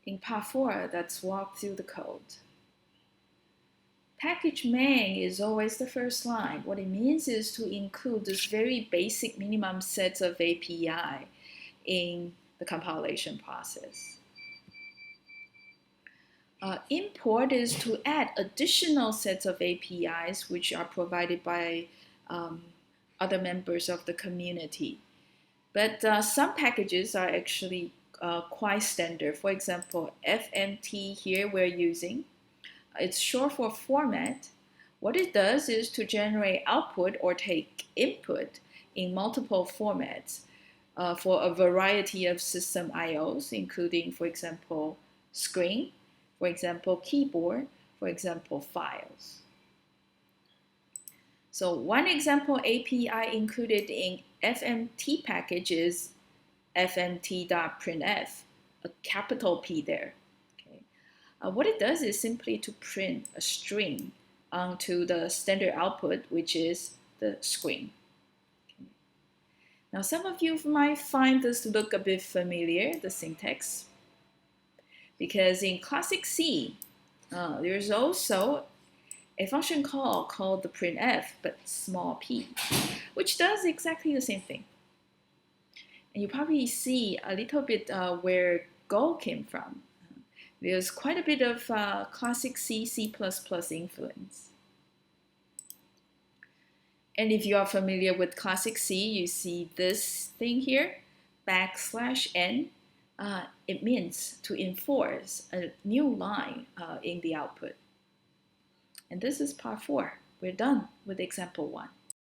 In part 4, let's walk through the code. Package main is always the first line. What it means is to include this very basic minimum sets of API in the compilation process. Import is to add additional sets of APIs which are provided by other members of the community. But some packages are actually quite standard. For example, FMT here we're using. It's short for format. What it does is to generate output or take input in multiple formats for a variety of system IOs, including, for example, screen, for example, keyboard, for example, files. So one example API included in FMT package is fmt.printf, a capital P there. Okay. What it does is simply to print a string onto the standard output, which is the screen. Okay. Now, some of you might find this look a bit familiar, the syntax, because in classic C, there's also a function call called the printf, but small p, which does exactly the same thing. And you probably see a little bit where Go came from. There's quite a bit of classic C, C++ influence. And if you are familiar with classic C, you see this thing here, \n. It means to enforce a new line in the output. And this is part 4. We're done with example 1.